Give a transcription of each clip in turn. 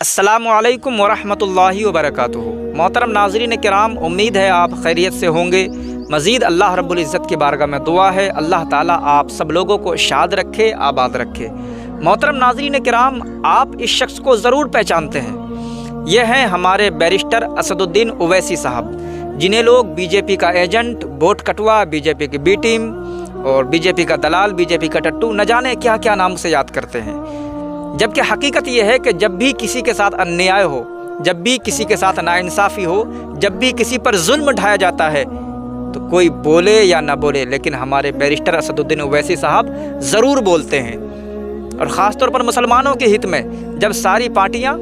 अस्सलामु अलैकुम वरहमतुल्लाहि वबरकातुहू। मोहतरम नाज़रीन किराम, उम्मीद है आप खैरियत से होंगे। मज़ीद अल्लाह रब्बुल इज़्ज़त की बारगाह में दुआ है अल्लाह ताला आप सब लोगों को शाद रखे, आबाद रखे। मोहतरम नाज़रीन किराम, आप इस शख्स को ज़रूर पहचानते हैं। ये हैं हमारे बैरिस्टर असदुद्दीन ओवैसी साहब, जिन्हें लोग बीजेपी का एजेंट, वोट कटवा, बीजेपी की बी टीम और बीजेपी का दलाल, बीजेपी का टट्टू, न जाने क्या क्या नाम से याद करते हैं। जबकि हकीकत यह है कि जब भी किसी के साथ अन्याय हो, जब भी किसी के साथ नाइंसाफ़ी हो, जब भी किसी पर जुल्म ढाया जाता है तो कोई बोले या ना बोले, लेकिन हमारे बैरिस्टर असदुद्दीन ओवैसी साहब ज़रूर बोलते हैं। और ख़ास तौर पर मुसलमानों के हित में जब सारी पार्टियां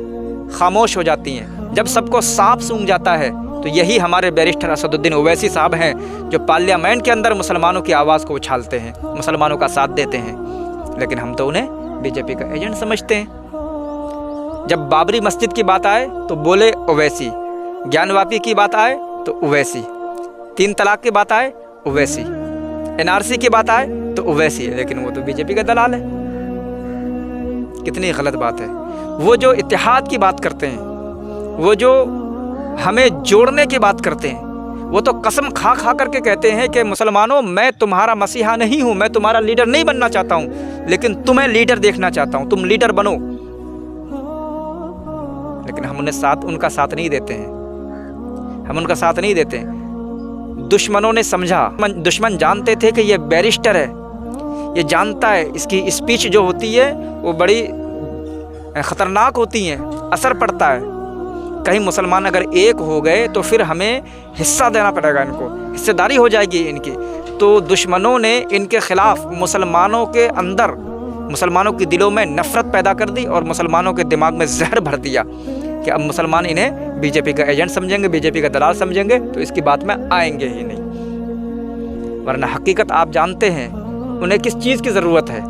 खामोश हो जाती हैं, जब सबको सांप सूंघ जाता है, तो यही हमारे बैरिस्टर असदुद्दीन ओवैसी साहब हैं जो पार्लियामेंट के अंदर मुसलमानों की आवाज़ को उछालते हैं, मुसलमानों का साथ देते हैं। लेकिन हम तो उन्हें बीजेपी का एजेंट समझते हैं। जब बाबरी मस्जिद की बात आए तो बोले ओवैसी, ज्ञानवापी की बात आए तो ओवैसी, 3 तलाक की बात आए ओवैसी, NRC की बात आए तो ओवैसी है, लेकिन वो तो बीजेपी का दलाल है। कितनी गलत बात है। वो जो इत्तेहाद की बात करते हैं, वो जो हमें जोड़ने की बात करते हैं, वो तो कसम खा खा करके कहते हैं कि मुसलमानों, मैं तुम्हारा मसीहा नहीं हूँ, मैं तुम्हारा लीडर नहीं बनना चाहता हूँ, लेकिन तुम्हें लीडर देखना चाहता हूँ, तुम लीडर बनो। लेकिन हम उनका साथ नहीं देते हैं, हम उनका साथ नहीं देते हैं। दुश्मनों ने समझा, दुश्मन जानते थे कि ये बैरिस्टर है, ये जानता है इसकी स्पीच जो होती है वो बड़ी ख़तरनाक होती है, असर पड़ता है। कहीं मुसलमान अगर एक हो गए तो फिर हमें हिस्सा देना पड़ेगा, इनको हिस्सेदारी हो जाएगी इनकी। तो दुश्मनों ने इनके ख़िलाफ़ मुसलमानों के अंदर, मुसलमानों के दिलों में नफ़रत पैदा कर दी और मुसलमानों के दिमाग में जहर भर दिया कि अब मुसलमान इन्हें बीजेपी का एजेंट समझेंगे, बीजेपी का दलाल समझेंगे, तो इसकी बात में आएंगे ही नहीं। वरना हकीकत आप जानते हैं, उन्हें किस चीज़ की ज़रूरत है।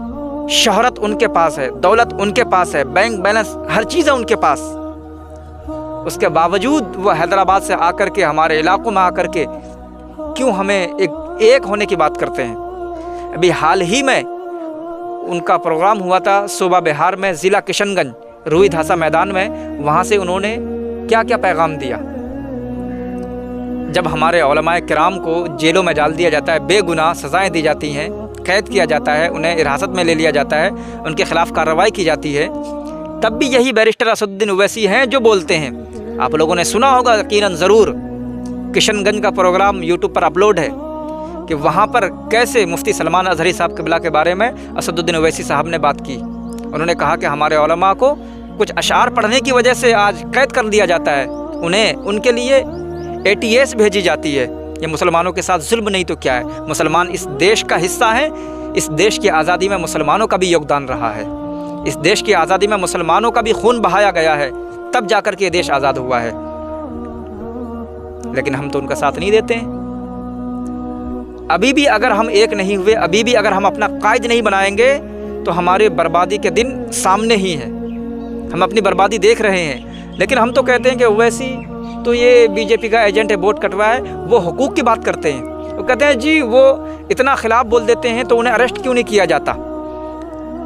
शोहरत उनके पास है, दौलत उनके पास है, बैंक बैलेंस, हर चीज़ है उनके पास। उसके बावजूद वो हैदराबाद से आकर के, हमारे इलाकों में आकर के क्यों हमें एक होने की बात करते हैं। अभी हाल ही में उनका प्रोग्राम हुआ था सूबा बिहार में, ज़िला किशनगंज, रूई धासा मैदान में। वहाँ से उन्होंने क्या क्या पैगाम दिया। जब हमारे उलमाए किराम को जेलों में डाल दिया जाता है, बेगुनाह सज़ाएँ दी जाती हैं, कैद किया जाता है, उन्हें हिरासत में ले लिया जाता है, उनके ख़िलाफ़ कार्रवाई की जाती है, तब भी यही बैरिस्टर असदुद्दीन ओवैसी हैं जो बोलते हैं। आप लोगों ने सुना होगा यकीनन ज़रूर, किशनगंज का प्रोग्राम यूट्यूब पर अपलोड है कि वहाँ पर कैसे मुफ्ती सलमान अज़हरी साहब क़िबला के बारे में असदुद्दीन ओवैसी साहब ने बात की। उन्होंने कहा कि हमारे उलमा को कुछ अशार पढ़ने की वजह से आज कैद कर दिया जाता है, उन्हें उनके लिए ATS भेजी जाती है। ये मुसलमानों के साथ जुल्म नहीं तो क्या है। मुसलमान इस देश का हिस्सा है, इस देश की आज़ादी में मुसलमानों का भी योगदान रहा है, इस देश की आज़ादी में मुसलमानों का भी खून बहाया गया है, तब जाकर के ये देश आज़ाद हुआ है। लेकिन हम तो उनका साथ नहीं देते हैं। अभी भी अगर हम एक नहीं हुए, अभी भी अगर हम अपना कायद नहीं बनाएंगे, तो हमारे बर्बादी के दिन सामने ही हैं। हम अपनी बर्बादी देख रहे हैं। लेकिन हम तो कहते हैं कि ओवैसी तो ये बीजेपी का एजेंट है, वोट कटवा है। वो हुकूक की बात करते हैं, वो कहते हैं जी वो इतना खिलाफ बोल देते हैं तो उन्हें अरेस्ट क्यों नहीं किया जाता,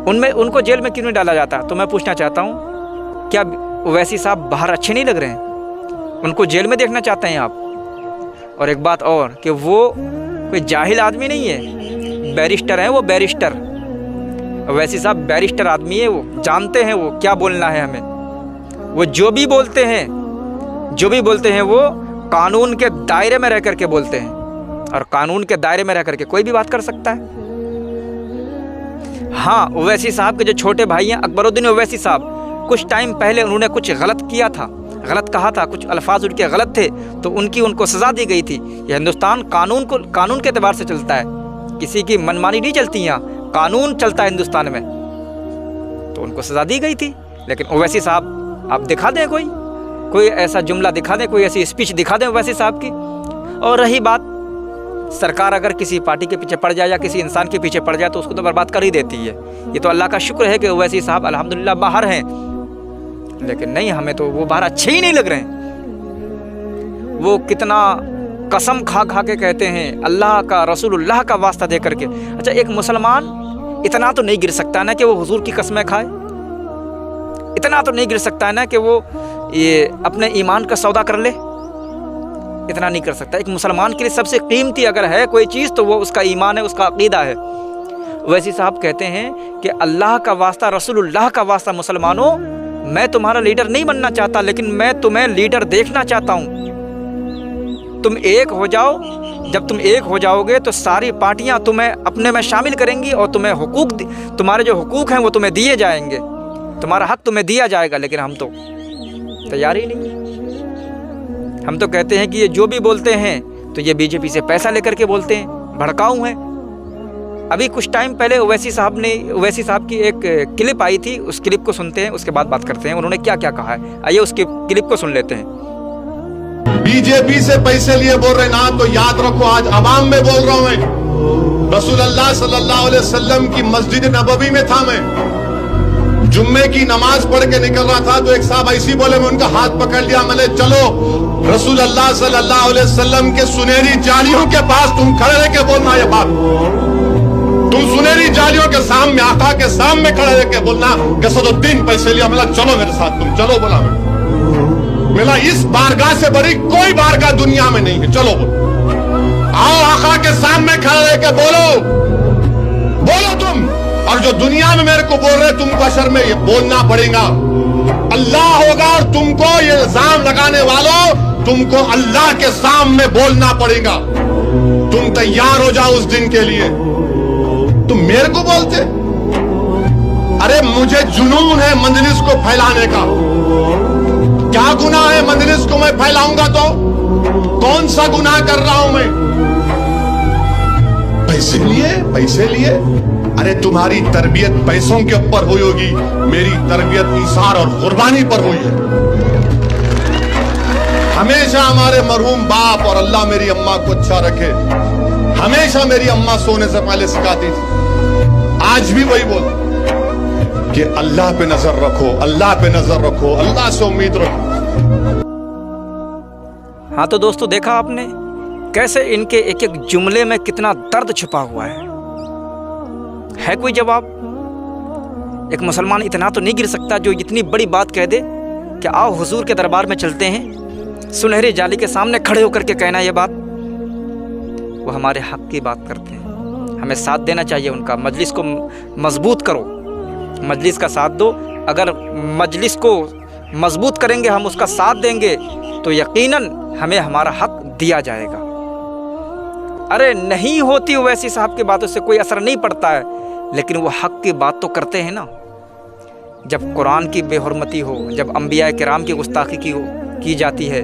उनको जेल में क्यों नहीं डाला जाता। तो मैं पूछना चाहता हूँ, क्या ओवैसी साहब बाहर अच्छे नहीं लग रहे हैं? उनको जेल में देखना चाहते हैं आप? और एक बात और कि वो कोई जाहिल आदमी नहीं है, बैरिस्टर हैं वो, बैरिस्टर। ओवैसी साहब बैरिस्टर आदमी है, वो जानते हैं वो क्या बोलना है हमें। वो जो भी बोलते हैं वो कानून के दायरे में रह करके बोलते हैं, और कानून के दायरे में रह करके कोई भी बात कर सकता है। हाँ, ओवैसी साहब के जो छोटे भाई हैं अकबरुद्दीन ओवैसी साहब, कुछ टाइम पहले उन्होंने कुछ गलत किया था, गलत कहा था, कुछ अल्फाज उनके गलत थे, तो उनको सज़ा दी गई थी। ये हिंदुस्तान कानून के एतबार से चलता है, किसी की मनमानी नहीं चलती, यहाँ कानून चलता है हिंदुस्तान में, तो उनको सज़ा दी गई थी। लेकिन ओवैसी साहब आप दिखा दें, कोई ऐसा जुमला दिखा दें, कोई ऐसी स्पीच दिखा दें ओवैसी साहब की। और रही बात, सरकार अगर किसी पार्टी के पीछे पड़ जाए या किसी इंसान के पीछे पड़ जाए तो उसको तो बर्बाद कर ही देती है। ये तो अल्लाह का शुक्र है कि ओवैसी साहब अल्हम्दुलिल्लाह बाहर हैं, लेकिन नहीं, हमें तो वो बाहर अच्छे ही नहीं लग रहे हैं। वो कितना कसम खा खा के कहते हैं, अल्लाह का, रसूलुल्लाह का वास्ता दे करके। अच्छा, एक मुसलमान इतना तो नहीं गिर सकता ना कि वो हुजूर की कसमें खाए। اتنا تو نہیں گر سکتا ہے نا کہ وہ یہ اپنے ایمان کا سودا کر لے، اتنا نہیں کر سکتا۔ ایک مسلمان کے لیے سب سے قیمتی اگر ہے کوئی چیز تو وہ اس کا ایمان ہے، اس کا عقیدہ ہے۔ اویسی صاحب کہتے ہیں کہ اللہ کا واسطہ، رسول اللہ کا واسطہ مسلمانوں، میں تمہارا لیڈر نہیں بننا چاہتا، لیکن میں تمہیں لیڈر دیکھنا چاہتا ہوں۔ تم ایک ہو جاؤ، جب تم ایک ہو جاؤ گے تو ساری پارٹیاں تمہیں اپنے میں شامل کریں گی اور تمہیں تمہارے جو حقوق ہیں وہ تمہیں دیے جائیں گے، تمہارا حق تمہیں دیا جائے گا۔ لیکن ہم تو تیار ہی نہیں، ہم تو کہتے ہیں کہ یہ جو بھی بولتے ہیں تو یہ بی جے پی سے پیسہ لے کر کے بولتے ہیں، بھڑکاؤ ہیں۔ ابھی کچھ ٹائم پہلے اویسی صاحب کی ایک کلپ آئی تھی، اس کلپ کو سنتے ہیں، اس کے بعد بات کرتے ہیں انہوں نے کیا کیا کہا ہے۔ آئیے اس کی کلپ کو سن لیتے ہیں۔ بی جے پی سے پیسے لیے بول رہے نا تو یاد رکھو آج عوام میں بول رہا ہوں میں، رسول اللہ صلی اللہ علیہ وسلم کی مسجد نبوی میں تھا، میں جمعے کی نماز پڑھ کے نکل رہا تھا تو ایک صاحب ایسی بولے، میں ان کا ہاتھ پکڑ لیا، میں نے چلو رسول اللہ صلی اللہ علیہ وسلم کے سنہری جالیوں کے پاس تم کھڑے رہ کے بولنا یہ بات، تم سنہری جالیوں کے سامنے، آقا کے سامنے کھڑے رہ کے بولنا کہ صد الدین پیسے لیا، میں چلو میرے ساتھ، تم چلو، بولا ملا اس بارگاہ سے بڑی کوئی بارگاہ دنیا میں نہیں ہے، چلو بولو، آؤ آقا کے سامنے کھڑے رہ کے بولو تم، اور جو دنیا میں میرے کو بول رہے تم کو اشر میں یہ بولنا پڑے گا، اللہ ہوگا اور تم کو یہ الزام لگانے والوں، تم کو اللہ کے سامنے بولنا پڑے گا، تم تیار ہو جاؤ اس دن کے لیے۔ تم میرے کو بولتے، ارے مجھے جنون ہے مجلس کو پھیلانے کا، کیا گناہ ہے مجلس کو میں پھیلاؤں گا تو؟ کون سا گناہ کر رہا ہوں میں؟ پیسے لیے؟ ارے تمہاری تربیت پیسوں کے اوپر ہوئی ہوگی، میری تربیت ایثار اور قربانی پر ہوئی ہے۔ ہمیشہ ہمارے مرحوم باپ، اور اللہ میری اماں کو اچھا رکھے، ہمیشہ میری اماں سونے سے پہلے سکھاتی تھی، آج بھی وہی بولتی کہ اللہ پہ نظر رکھو، اللہ پہ نظر رکھو، اللہ سے امید رکھو۔ ہاں تو دوستو دیکھا آپ نے کیسے ان کے ایک ایک جملے میں کتنا درد چھپا ہوا ہے کوئی جواب؟ ایک مسلمان اتنا تو نہیں گر سکتا جو اتنی بڑی بات کہہ دے کہ آؤ حضور کے دربار میں چلتے ہیں، سنہری جالی کے سامنے کھڑے ہو کر کے کہنا یہ بات۔ وہ ہمارے حق کی بات کرتے ہیں، ہمیں ساتھ دینا چاہیے ان کا، مجلس کو مضبوط کرو، مجلس کا ساتھ دو۔ اگر مجلس کو مضبوط کریں گے، ہم اس کا ساتھ دیں گے تو یقیناً ہمیں ہمارا حق دیا جائے گا۔ ارے نہیں ہوتی اویسی صاحب کی باتوں سے کوئی اثر نہیں پڑتا ہے، لیکن وہ حق کی بات تو کرتے ہیں نا۔ جب قرآن کی بے حرمتی ہو، جب انبیاء کرام کی گستاخی کی جاتی ہے،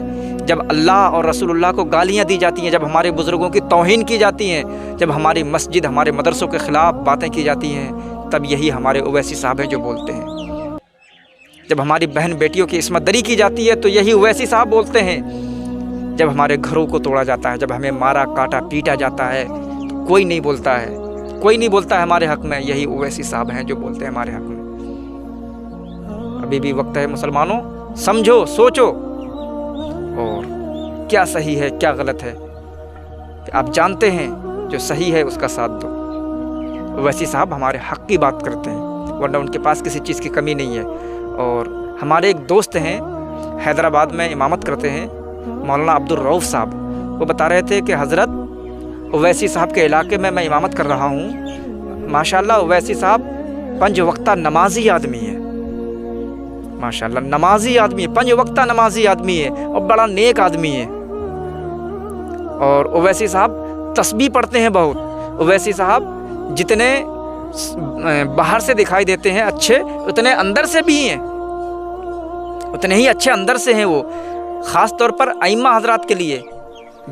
جب اللہ اور رسول اللہ کو گالیاں دی جاتی ہیں، جب ہمارے بزرگوں کی توہین کی جاتی ہیں، جب ہماری مسجد، ہمارے مدرسوں کے خلاف باتیں کی جاتی ہیں، تب یہی ہمارے اویسی صاحب ہیں جو بولتے ہیں۔ جب ہماری بہن بیٹیوں کی عصمت دری کی جاتی ہے تو یہی اویسی صاحب بولتے ہیں۔ جب ہمارے گھروں کو توڑا جاتا ہے، جب ہمیں مارا کاٹا پیٹا جاتا ہے تو کوئی نہیں بولتا ہے ہمارے حق میں، یہی اویسی صاحب ہیں جو بولتے ہیں ہمارے حق میں۔ ابھی بھی وقت ہے مسلمانوں، سمجھو، سوچو، اور کیا صحیح ہے کیا غلط ہے آپ جانتے ہیں، جو صحیح ہے اس کا ساتھ دو۔ اویسی صاحب ہمارے حق کی بات کرتے ہیں، ورنہ ان کے پاس کسی چیز کی کمی نہیں ہے۔ اور ہمارے ایک دوست ہیں حیدرآباد میں امامت کرتے ہیں، مولانا عبدالرؤف صاحب، وہ بتا رہے تھے کہ حضرت اویسی صاحب کے علاقے میں امامت کر رہا ہوں، ماشاءاللہ اویسی صاحب 5 وقتہ نمازی آدمی ہے، ماشاءاللہ نمازی آدمی ہے، 5 وقتہ نمازی آدمی ہے اور بڑا نیک آدمی ہے۔ اور اویسی صاحب تسبیح پڑھتے ہیں بہت۔ اویسی صاحب جتنے باہر سے دکھائی دیتے ہیں اچھے، اتنے اندر سے بھی ہیں، اتنے ہی اچھے اندر سے ہیں وہ۔ خاص طور پر ائمہ حضرات کے لیے،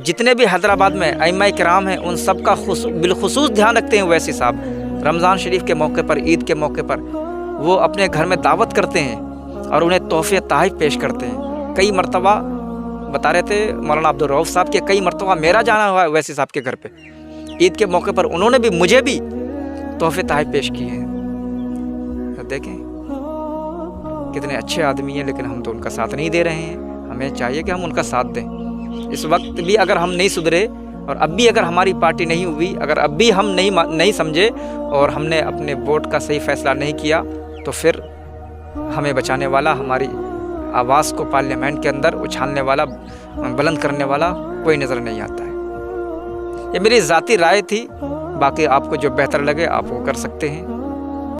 جتنے بھی حیدرآباد میں ائمہ کرام ہیں ان سب کا بالخصوص دھیان رکھتے ہیں اویسی صاحب۔ رمضان شریف کے موقع پر، عید کے موقع پر وہ اپنے گھر میں دعوت کرتے ہیں اور انہیں تحفے تحائف پیش کرتے ہیں۔ کئی مرتبہ بتا رہے تھے مولانا عبدالرؤف صاحب کہ کئی مرتبہ میرا جانا ہوا ہے اویسی صاحب کے گھر پہ، عید کے موقع پر انہوں نے بھی مجھے بھی تحفے تحائف پیش کیے ہیں۔ تو دیکھیں کتنے اچھے آدمی ہیں، لیکن ہم تو ان کا ساتھ نہیں دے رہے ہیں۔ ہمیں چاہیے کہ ہم ان کا ساتھ دیں۔ اس وقت بھی اگر ہم نہیں سدھرے، اور اب بھی اگر ہماری پارٹی نہیں ہوئی، اگر اب بھی ہم نہیں سمجھے اور ہم نے اپنے ووٹ کا صحیح فیصلہ نہیں کیا، تو پھر ہمیں بچانے والا، ہماری آواز کو پارلیمنٹ کے اندر اچھالنے والا، بلند کرنے والا کوئی نظر نہیں آتا ہے۔ یہ میری ذاتی رائے تھی، باقی آپ کو جو بہتر لگے آپ وہ کر سکتے ہیں۔